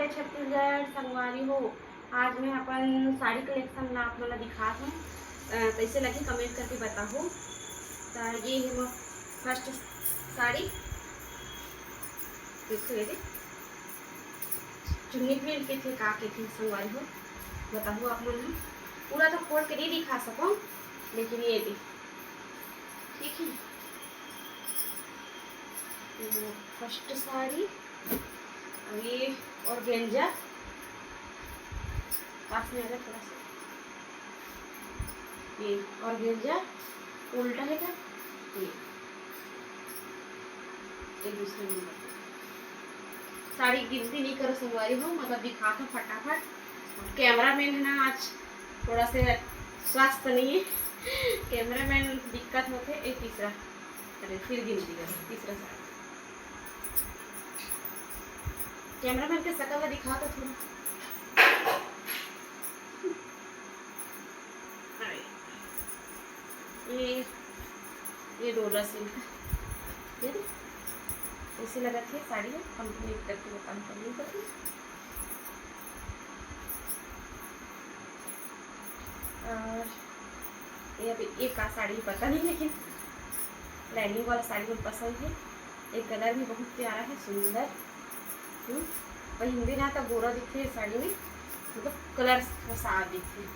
जय छत्तीसगढ़ संगवारी हो। आज मैं अपन साड़ी कलेक्शन ला आप लोग दिखात हूँ। कैसे लगी कमेंट करके बताओ। तो ये है फर्स्ट साड़ी, देखो चुन्नी प्रिंट के थे, का के थे संगवारी हो बताओ आप लोग। पूरा तो खोल के नहीं दिखा सको, लेकिन ये भी ठीक है। फर्स्ट साड़ी ये ऑर्गेन्जा पास में आएगा थोड़ा सा। ये ऑर्गेन्जा उल्टा है क्या, ये दूसरे नंबर साड़ी गिनती नहीं करो संगवारी हो, मतलब दिखा था फटाफट। कैमरा मैन है ना आज थोड़ा से स्वास्थ्य नहीं है, कैमरा मैन दिक्कत होते। एक तीसरा, अरे फिर गिनती करो तीसरा साड़ी। कैमरा मैन के शकल दिखा तो थोड़ा। ये डोला सिल्क ऐसे लगा थी साड़ी में कंप्लीट करके बताऊँ कंप्लीट करके। और ये अभी एक का साड़ी पता नहीं, लेकिन लाइनिंग वाला साड़ी मुझे पसंद है। एक कलर भी बहुत प्यारा है, सुंदर। और हिंदी ना तो गोरा दिखते है साड़ी में, मतलब कलर साफ दिखते हैं।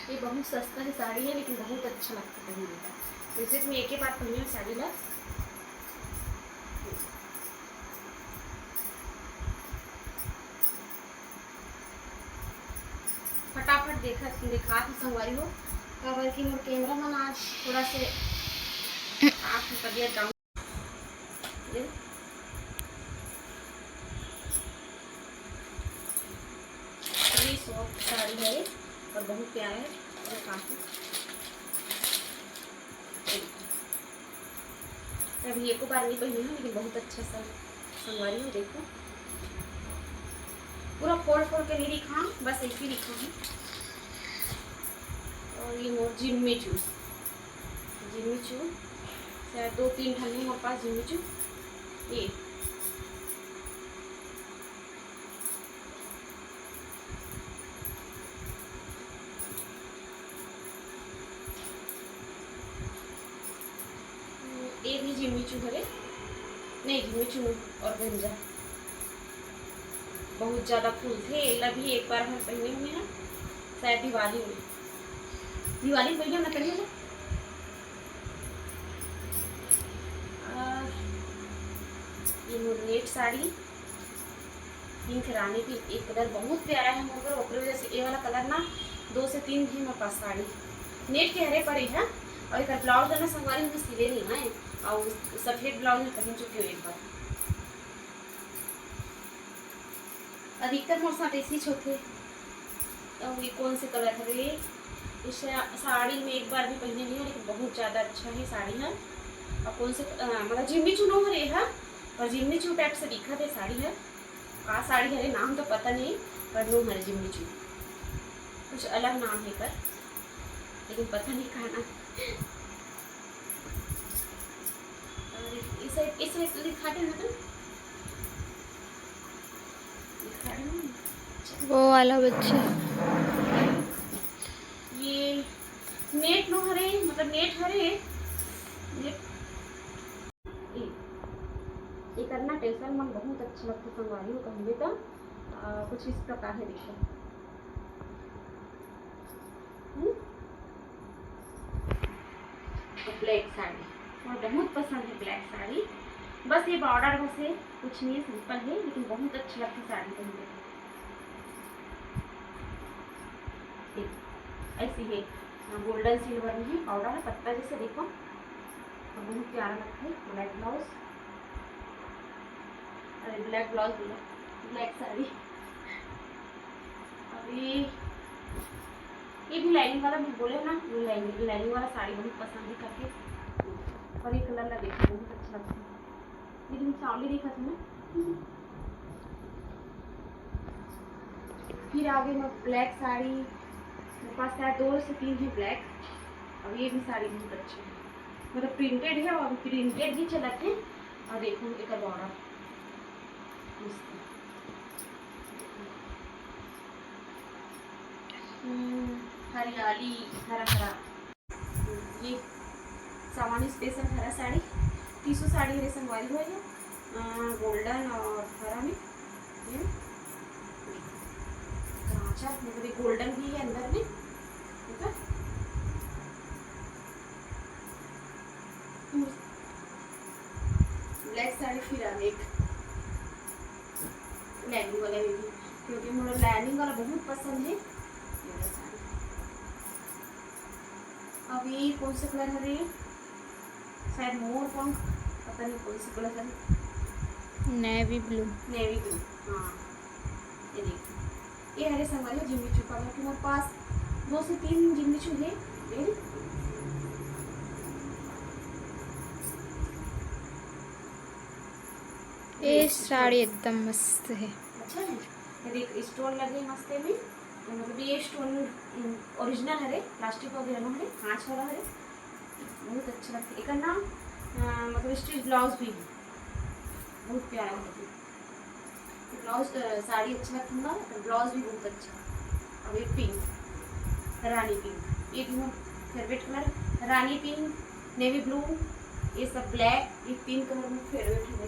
ये बहुत सस्ता है साड़ी है, लेकिन बहुत अच्छा लगता है पहनने का। वैसे इसमें एक ही बार पहनी साड़ी ला। फटाफट दिखा संगवारी हो कवर की। मोर कैमरा मन आज थोड़ा से आपकी तबीयत डाउन। ये सॉफ्ट साड़ी है और बहुत प्यारा है और काफी। अभी एक बार नहीं पहनी है, लेकिन बहुत अच्छा सा संगवारी हो। देखो पूरा फोड़ के नहीं दिखा, बस एक ही दिखा है। और ये मोर जिम्मी चू शायद 2-3 ठंड है मोर पास जिम्मी चू। ये भी जिम्मीचू हरे नहीं, जिम्मीचू ऑर्गेन्जा बहुत ज़्यादा फूल थे। एला भी एक बार हम पहने हुए हैं, शायद दिवाली में पहले ना करिए ना। ये नेट साड़ी पिंक रानी की, एक कलर बहुत प्यारा है। मगर ओकरे वजह से ये वाला कलर ना 2 से 3 भी मेरे पास साड़ी नेट के हरे पड़ी है। और एक ब्लाउज ना संगवारी में सिले नहीं है, और सफेद ब्लाउज में पहन चुकी हूँ एक बार। अधिकतर मोर साथ ऐसी होते। तो ये कौन से कलर है, इस साड़ी में एक बार भी पहने नहीं है, लेकिन बहुत ज़्यादा अच्छा है साड़ी है। और कौन से मतलब जिम्मी चू नो हरे है, और जिम्मी चू टाइप से दिखा थे साड़ी है। का साड़ी है नाम तो पता नहीं, पर नो हरे जिम्मी चू कुछ अलग नाम है पर, लेकिन पता नहीं कहा ना। इसे दिखा दे मतलब वो वाला बच्चे ये नेट नो हरे, मतलब नेट हरे नेट। ये करना टेंशन मन बहुत अच्छा लगता संगवारी हो कहले तो। कुछ इस प्रकार है, देखो ब्लैक साड़ी और बहुत पसंद है ब्लैक साड़ी। बस ये बॉर्डर बस है, कुछ नहीं सिंपल है, लेकिन बहुत अच्छी लगती साड़ी पहनने। ऐसी है गोल्डन सिल्वर में है, पाउडर है पत्ता जैसे, देखो और बहुत प्यारा लगता है। ब्लैक ब्लाउज, अरे ब्लैक ब्लाउज ब्लैक साड़ी। अभी ये भी लाइनिंग वाला भी बोले ना, लाइनिंग वाला साड़ी बहुत पसंद है करके। और ये कलर लगा देखो बहुत अच्छा लगता है, लेकिन सावली दिखा था ना। फिर आगे में ब्लैक साड़ी मेरे पास शायद 2 से 3 है ब्लैक। अब ये भी साड़ी बहुत अच्छी है, मतलब प्रिंटेड है, और प्रिंटेड भी चलते हैं और देखो एक बॉर्डर हरियाली हरा हरा। ये सामान्य स्पेशल हरा साड़ी 300 साड़ी मेरे संगवारी हुई है गोल्डन और हरा में। ये कांचा मतलब गोल्डन भी है अंदर में, ठीक है। ब्लैक साड़ी फिर एक लाइनिंग वाला भी, क्योंकि मुझे लाइनिंग वाला बहुत पसंद है। अब ये कौन सा कलर है, शायद मोर पंख, पता नहीं कौन सा कलर है। Navy blue. नेवी ब्लू, हाँ। ये देखिए ये हरे संगवारी जिम्मी चुका है, तुम्हारे पास 2 से 3 जिम्मी चू है। ये साड़ी एकदम मस्त है। अच्छा है, ये देख स्टोन लगे मस्त में, मतलब ये स्टोन ओरिजिनल है, प्लास्टिक वगैरह है, कांच वाला है, बहुत अच्छा लगता है। एक ना मतलब स्टिच ब्लाउज भी है, बहुत प्यारा है ब्लाउज। साड़ी अच्छा लगता है, ब्लाउज भी बहुत अच्छा। अब एक पिंक, रानी पिंक, ये दोनों फेवरेट कलर, रानी पिंक नेवी ब्लू, ये सब ब्लैक, ये 3 कलर में फेवरेट है।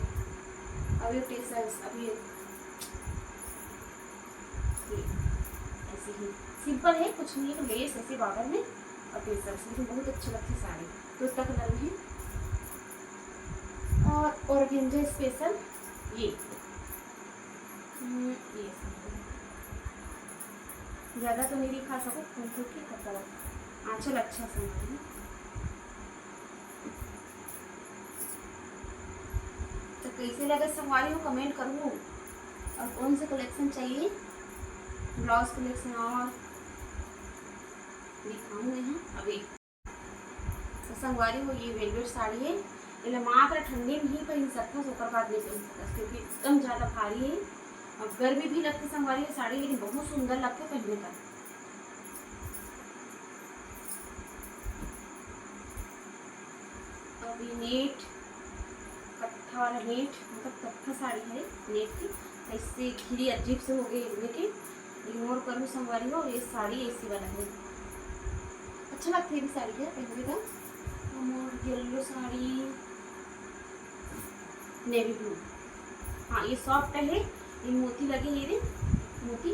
अब ये टी-शर्ट्स, अब ये ऐसे ही सिंपल है, कुछ नहीं है, लेस ऐसे बॉर्डर में और टी-शर्ट्स, लेकिन बहुत अच्छी लगती है साड़ी। तो इसका कलर है और ऑर्गेन्जा स्पेशल ये ज़्यादा तो नहीं दिखा सकूँ क्योंकि कपड़ा आंचल अच्छा समझ। तो कैसे लगा संगवारी हो कमेंट करूँ, और कौन सा कलेक्शन चाहिए ब्लाउज कलेक्शन और दिखाऊंगे हैं अभी। तो संगवारी हो ये वेलवेट साड़ी है, ये मात्र ठंडी में ही पहन सकता, सोकर बाद नहीं पहन सकता क्योंकि एकदम ज़्यादा भारी है और गर्मी भी लगती संगवारी है साड़ी, लेकिन बहुत सुंदर लगता है पहनने का। अभी नेट कत्था वाला नेट, मतलब कत्था साड़ी है नेट की, इससे घिरी अजीब से हो गई लेकिन इग्नोर करूँ संगवारी हो, ये साड़ी ऐसी वाला है, अच्छा लगता है भी साड़ी है पहनने का। और येलो साड़ी नेवी ब्लू, हाँ ये सॉफ्ट है, ये मोती लगे हैं, ये मोती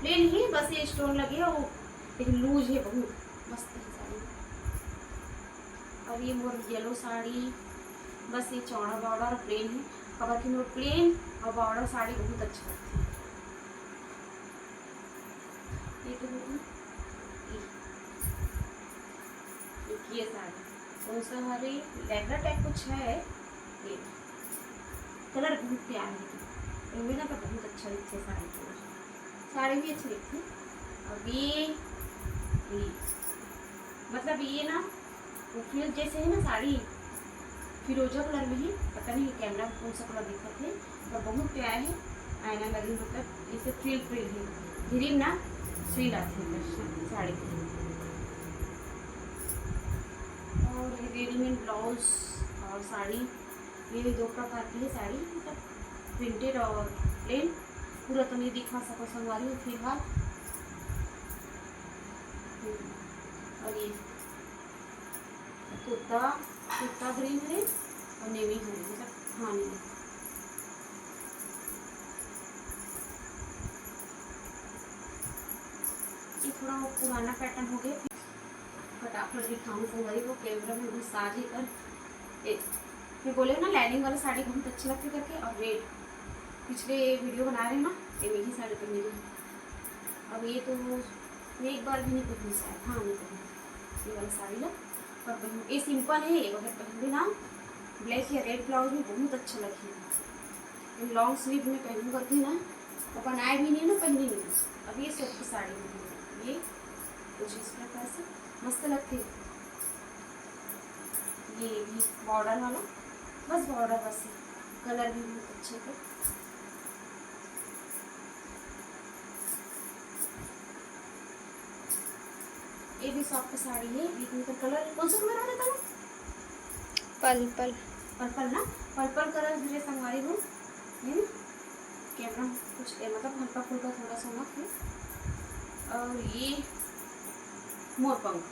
प्लेन है, बस ये स्टोन लगे है वो, लेकिन लूज है, बहुत मस्त है साड़ी। और ये मोर येलो साड़ी, बस ये चौड़ा बॉर्डर प्लेन है, कवर की मोर प्लेन और बॉर्डर साड़ी बहुत अच्छी लगती है। ये तो ये साड़ी कौन सा हरी लैगरा टाइप कुछ है, ये कलर बहुत प्यारा है, इनमें ना तो बहुत अच्छा दिखती है साड़ी, साड़ी भी अच्छी दिखती है। अब ये मतलब ये ना फिर जैसे है ना साड़ी फिरोजा कलर में ही, पता नहीं कैमरा में कौन सा कलर दिखा थे, और बहुत प्यारा है, आयना लगी, मतलब इसे फ्रिल फ्रिल है, ग्रीन ना फ्रिल आती है साड़ी की। और ये रेडीमेड ब्लाउज और साड़ी, ये भी 2 प्रकार की है साड़ी, मतलब प्रिंटेड और प्लेन, पूरा तो नहीं दिखा सको संगवारी हो फिलहाल। और ये कुर्ता ग्रीन है और नेवी है, मतलब हाँ नेवी। ये थोड़ा पुराना पैटर्न हो गया, फटाफट दिखाऊँ संगवारी को, कैमरा में मसाज ही कर मैं बोले ना लाइनिंग वाली साड़ी बहुत अच्छी लगती करके। और रेड पिछले वीडियो बना रहे हैं ना, ये मेरी साड़ी पहनी है, अब ये तो मैं एक बार भी नहीं पहनी शायद, हाँ नहीं पहनी ये वाली साड़ी ना, और पहन ये सिंपल है, अगर पहन भी ना ब्लैक या रेड ब्लाउज में बहुत अच्छा लगेगा, लॉन्ग स्लीव में पहनू करके ना, और बनाए भी नहीं ना पहनी नहीं। अब ये सूट की साड़ी में ये कुछ इस प्रकार से मस्त लगती है, ये भी बॉर्डर वाला, बस बॉर्डर बस कलर भी बहुत अच्छे थे। ये भी सॉफ्ट साड़ी है, लेकिन का कलर कौन सा कलर आ रहा था, पर्पल। पर्पल ना, पर्पल कलर ड्रेस संगवारी हूँ है ना। कैमरा कुछ मतलब हल्का फुल्का थोड़ा सा नक है। और ये मोरपंख,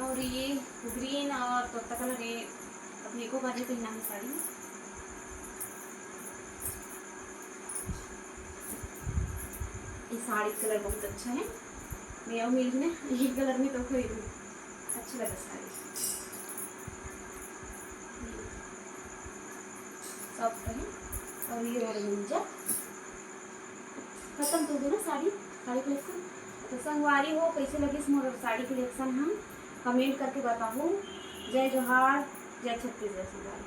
और ये ग्रीन और तोता कलर, ये अपने को बार पहना है साड़ी। ये साड़ी कलर बहुत अच्छा है, मैं मिली ना ये कलर में तो खरीदूँ, अच्छी लगा साड़ी, सॉफ्ट है। और ये ऑर्गेन्जा खत्म तो ना साड़ी कलेक्शन। तो संगवारी हो कैसे लगी मोर साड़ी कलेक्शन हम कमेंट करके बताओ। जय जोहार, जय छत्तीसगढ़।